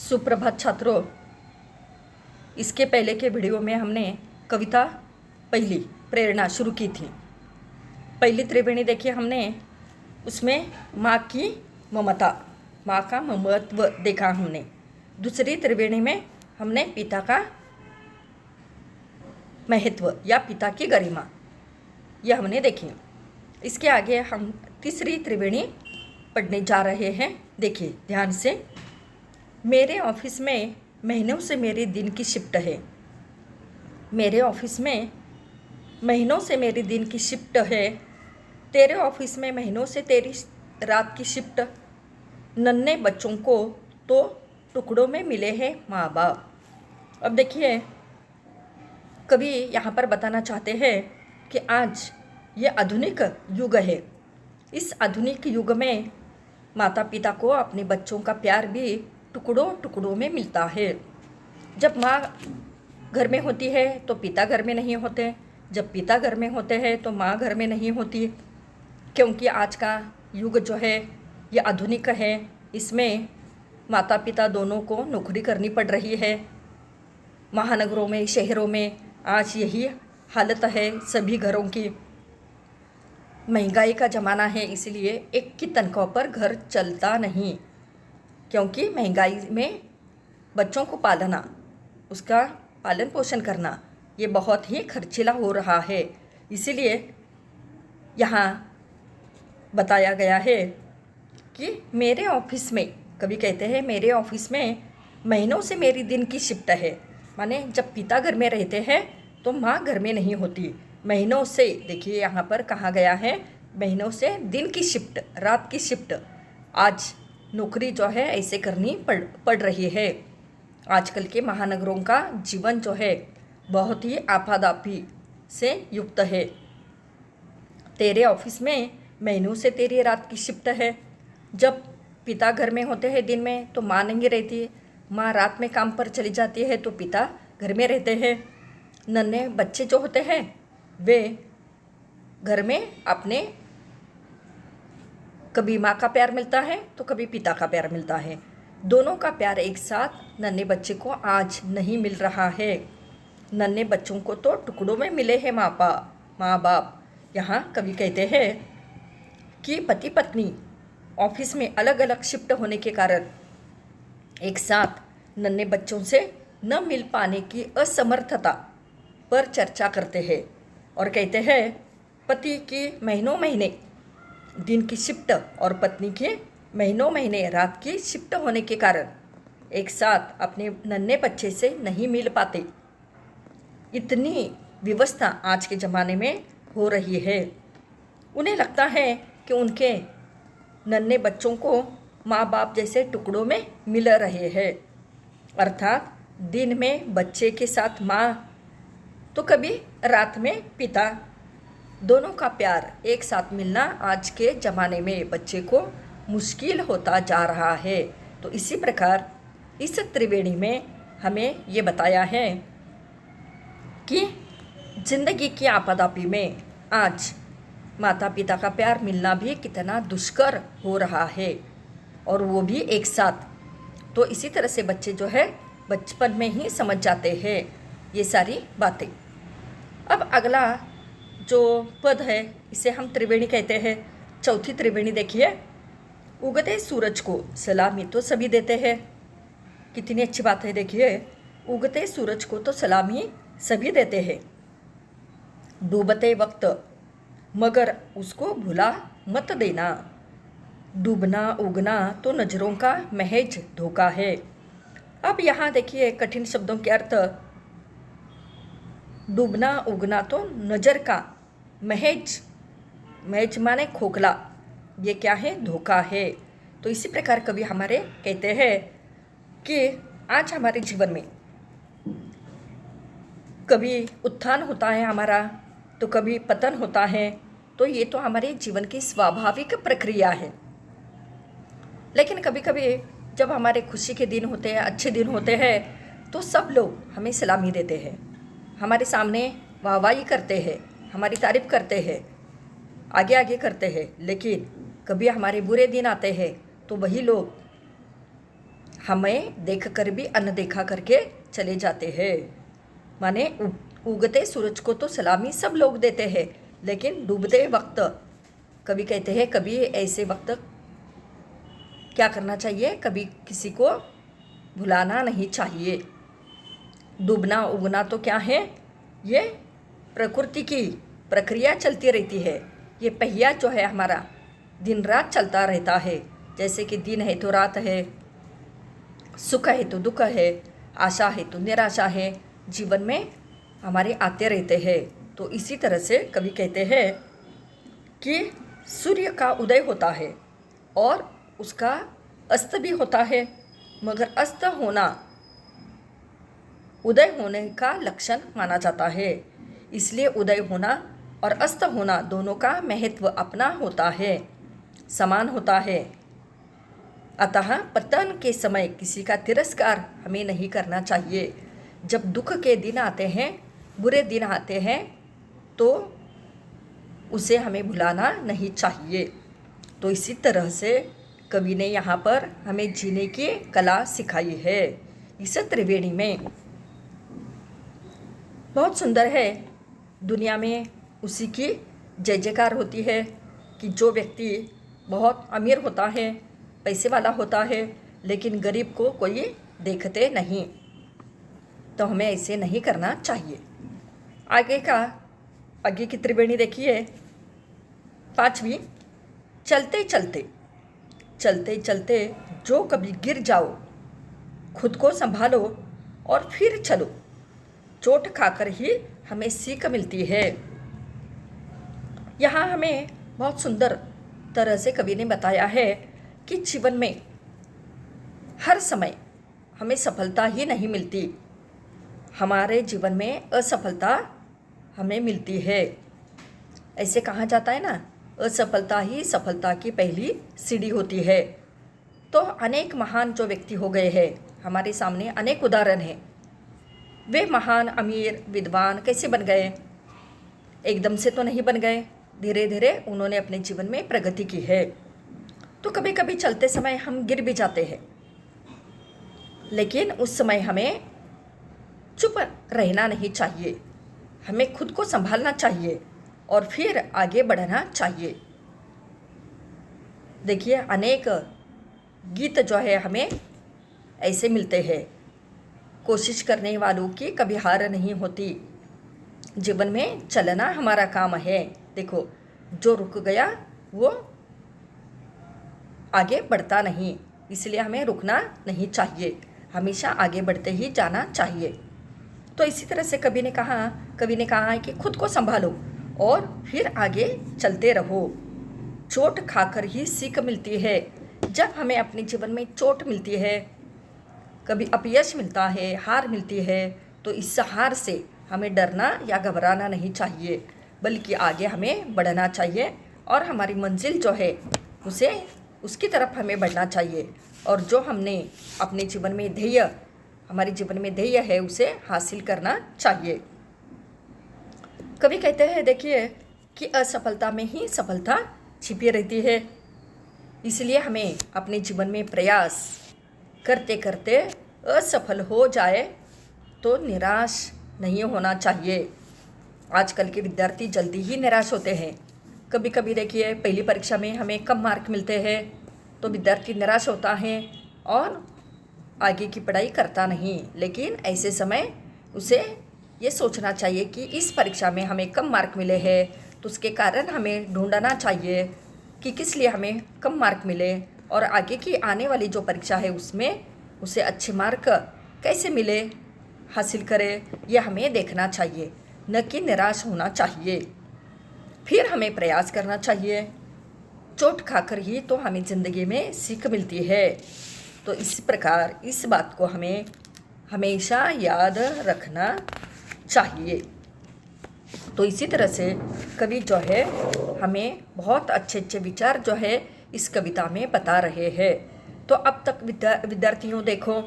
सुप्रभात छात्रों। इसके पहले के वीडियो में हमने कविता पहली प्रेरणा शुरू की थी। पहली त्रिवेणी देखिए हमने, उसमें माँ की ममता, माँ का ममत्व देखा हमने। दूसरी त्रिवेणी में हमने पिता का महत्व या पिता की गरिमा, यह हमने देखी। इसके आगे हम तीसरी त्रिवेणी पढ़ने जा रहे हैं। देखिए ध्यान से। मेरे ऑफिस में महीनों से मेरे दिन की शिफ्ट है। मेरे ऑफिस में महीनों से मेरे दिन की शिफ्ट है। तेरे ऑफिस में महीनों से तेरी रात की शिफ्ट। नन्हे बच्चों को तो टुकड़ों में मिले हैं माँ बाप। अब देखिए, कवि यहाँ पर बताना चाहते हैं कि आज ये आधुनिक युग है। इस आधुनिक युग में माता पिता को अपने बच्चों का प्यार भी टुकड़ों टुकड़ों में मिलता है। जब माँ घर में होती है तो पिता घर में नहीं होते, जब पिता घर में होते हैं तो माँ घर में नहीं होती, क्योंकि आज का युग जो है ये आधुनिक है। इसमें माता पिता दोनों को नौकरी करनी पड़ रही है। महानगरों में, शहरों में आज यही हालत है सभी घरों की। महंगाई का ज़माना है, इसलिए एक की तनख्वाह पर घर चलता नहीं, क्योंकि महंगाई में बच्चों को पालना, उसका पालन पोषण करना ये बहुत ही खर्चीला हो रहा है। इसीलिए यहाँ बताया गया है कि मेरे ऑफिस में, कभी कहते हैं मेरे ऑफिस में महीनों से मेरी दिन की शिफ्ट है। माने जब पिता घर में रहते हैं तो माँ घर में नहीं होती। महीनों से, देखिए यहाँ पर कहा गया है महीनों से दिन की शिफ्ट, रात की शिफ्ट। आज नौकरी जो है ऐसे करनी पड़ रही है। आजकल के महानगरों का जीवन जो है बहुत ही आपादापी से युक्त है। तेरे ऑफिस में महीनों से तेरी रात की शिफ्ट है। जब पिता घर में होते हैं दिन में तो माँ नहीं रहती, माँ रात में काम पर चली जाती है तो पिता घर में रहते हैं। नन्हे बच्चे जो होते हैं वे घर में अपने, कभी माँ का प्यार मिलता है तो कभी पिता का प्यार मिलता है। दोनों का प्यार एक साथ नन्हे बच्चे को आज नहीं मिल रहा है। नन्हे बच्चों को तो टुकड़ों में मिले हैं माँ बाप। यहाँ कवि कहते हैं कि पति पत्नी ऑफिस में अलग अलग शिफ्ट होने के कारण एक साथ नन्हे बच्चों से न मिल पाने की असमर्थता पर चर्चा करते हैं और कहते हैं पति की महीनों महीने दिन की शिफ्ट और पत्नी के महीनों महीने रात की शिफ्ट होने के कारण एक साथ अपने नन्हे बच्चे से नहीं मिल पाते। इतनी व्यवस्था आज के ज़माने में हो रही है। उन्हें लगता है कि उनके नन्हे बच्चों को माँ बाप जैसे टुकड़ों में मिल रहे हैं। अर्थात दिन में बच्चे के साथ माँ तो कभी रात में पिता, दोनों का प्यार एक साथ मिलना आज के ज़माने में बच्चे को मुश्किल होता जा रहा है। तो इसी प्रकार इस त्रिवेणी में हमें ये बताया है कि जिंदगी की आपादापी में आज माता पिता का प्यार मिलना भी कितना दुष्कर हो रहा है, और वो भी एक साथ। तो इसी तरह से बच्चे जो है बचपन में ही समझ जाते हैं ये सारी बातें। अब अगला जो पद है इसे हम त्रिवेणी कहते हैं। चौथी त्रिवेणी देखिए, उगते सूरज को सलामी तो सभी देते हैं। कितनी अच्छी बात है। देखिए, उगते सूरज को तो सलामी सभी देते हैं, डूबते वक्त मगर उसको भुला मत देना। डूबना उगना तो नज़रों का महज धोखा है। अब यहाँ देखिए कठिन शब्दों के अर्थ। डूबना उगना तो नज़र का महज माने खोखला, ये क्या है? धोखा है। तो इसी प्रकार कवि हमारे कहते हैं कि आज हमारे जीवन में कभी उत्थान होता है हमारा तो कभी पतन होता है। तो ये तो हमारे जीवन की स्वाभाविक प्रक्रिया है। लेकिन कभी कभी जब हमारे खुशी के दिन होते हैं, अच्छे दिन होते हैं, तो सब लोग हमें सलामी देते हैं, हमारे सामने वाहवाही करते हैं, हमारी तारीफ करते हैं, आगे आगे करते हैं। लेकिन कभी हमारे बुरे दिन आते हैं तो वही लोग हमें देखकर भी अनदेखा करके चले जाते हैं। माने उगते सूरज को तो सलामी सब लोग देते हैं, लेकिन डूबते वक्त कभी कहते हैं, कभी ऐसे वक्त क्या करना चाहिए, कभी किसी को भुलाना नहीं चाहिए। डूबना उगना तो क्या है, ये प्रकृति की प्रक्रिया चलती रहती है। ये पहिया जो है हमारा दिन रात चलता रहता है। जैसे कि दिन है तो रात है, सुख है तो दुख है, आशा है तो निराशा है, जीवन में हमारे आते रहते हैं। तो इसी तरह से कभी कहते हैं कि सूर्य का उदय होता है और उसका अस्त भी होता है, मगर अस्त होना उदय होने का लक्षण माना जाता है। इसलिए उदय होना और अस्त होना दोनों का महत्व अपना होता है, समान होता है। अतः पतन के समय किसी का तिरस्कार हमें नहीं करना चाहिए। जब दुख के दिन आते हैं, बुरे दिन आते हैं, तो उसे हमें भुलाना नहीं चाहिए। तो इसी तरह से कवि ने यहाँ पर हमें जीने की कला सिखाई है इस त्रिवेणी में। बहुत सुंदर है। दुनिया में उसी की जय जयकार होती है कि जो व्यक्ति बहुत अमीर होता है, पैसे वाला होता है, लेकिन गरीब को कोई देखते नहीं। तो हमें ऐसे नहीं करना चाहिए। आगे की त्रिवेणी देखिए, 5वीं। चलते चलते चलते चलते जो कभी गिर जाओ, खुद को संभालो और फिर चलो। चोट खाकर ही हमें सीख मिलती है। यहाँ हमें बहुत सुंदर तरह से कवि ने बताया है कि जीवन में हर समय हमें सफलता ही नहीं मिलती, हमारे जीवन में असफलता हमें मिलती है। ऐसे कहा जाता है ना, असफलता ही सफलता की पहली सीढ़ी होती है। तो अनेक महान जो व्यक्ति हो गए हैं, हमारे सामने अनेक उदाहरण हैं। वे महान, अमीर, विद्वान कैसे बन गए? एकदम से तो नहीं बन गए, धीरे धीरे उन्होंने अपने जीवन में प्रगति की है। तो कभी कभी चलते समय हम गिर भी जाते हैं, लेकिन उस समय हमें चुप रहना नहीं चाहिए। हमें खुद को संभालना चाहिए और फिर आगे बढ़ना चाहिए। देखिए, अनेक गीत जो है हमें ऐसे मिलते हैं। कोशिश करने वालों की कभी हार नहीं होती। जीवन में चलना हमारा काम है। देखो, जो रुक गया वो आगे बढ़ता नहीं, इसलिए हमें रुकना नहीं चाहिए, हमेशा आगे बढ़ते ही जाना चाहिए। तो इसी तरह से कवि ने कहा है कि खुद को संभालो और फिर आगे चलते रहो। चोट खाकर ही सीख मिलती है। जब हमें अपने जीवन में चोट मिलती है, कभी अपयश मिलता है, हार मिलती है, तो इस हार से हमें डरना या घबराना नहीं चाहिए, बल्कि आगे हमें बढ़ना चाहिए और हमारी मंजिल जो है उसकी तरफ हमें बढ़ना चाहिए। और जो हमने अपने जीवन में हमारे जीवन में ध्येय है, उसे हासिल करना चाहिए। कभी कहते हैं, देखिए, कि असफलता में ही सफलता छिपी रहती है। इसलिए हमें अपने जीवन में प्रयास करते करते असफल हो जाए तो निराश नहीं होना चाहिए। आजकल के विद्यार्थी जल्दी ही निराश होते हैं। कभी कभी देखिए, पहली परीक्षा में हमें कम मार्क मिलते हैं तो विद्यार्थी निराश होता है और आगे की पढ़ाई करता नहीं। लेकिन ऐसे समय उसे ये सोचना चाहिए कि इस परीक्षा में हमें कम मार्क मिले हैं, तो उसके कारण हमें ढूंढना चाहिए कि किस लिए हमें कम मार्क मिले, और आगे की आने वाली जो परीक्षा है उसमें उसे अच्छे मार्क कैसे मिले, हासिल करे, ये हमें देखना चाहिए, न कि निराश होना चाहिए। फिर हमें प्रयास करना चाहिए। चोट खाकर ही तो हमें ज़िंदगी में सीख मिलती है। तो इस प्रकार इस बात को हमें हमेशा याद रखना चाहिए। तो इसी तरह से कवि जो है हमें बहुत अच्छे अच्छे विचार जो है इस कविता में बता रहे हैं। तो अब तक विद्यार्थियों देखो,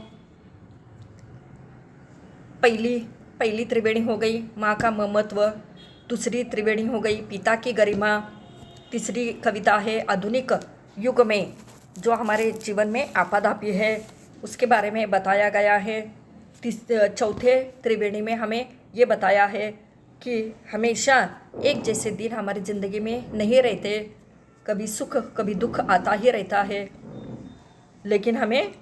पहली त्रिवेणी हो गई माँ का ममत्व, दूसरी त्रिवेणी हो गई पिता की गरिमा, तीसरी कविता है आधुनिक युग में जो हमारे जीवन में आपाधापी है उसके बारे में बताया गया है। चौथे त्रिवेणी में हमें ये बताया है कि हमेशा एक जैसे दिन हमारी ज़िंदगी में नहीं रहते, कभी सुख कभी दुख आता ही रहता है, लेकिन हमें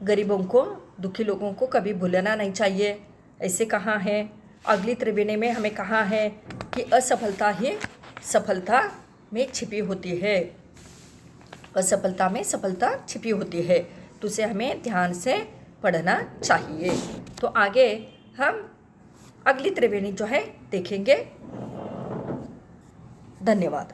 गरीबों को, दुखी लोगों को कभी भूलना नहीं चाहिए, ऐसे कहा है। अगली त्रिवेणी में हमें कहा है कि असफलता ही सफलता में छिपी होती है, असफलता में सफलता छिपी होती है, तो उसे हमें ध्यान से पढ़ना चाहिए। तो आगे हम अगली त्रिवेणी जो है देखेंगे। धन्यवाद।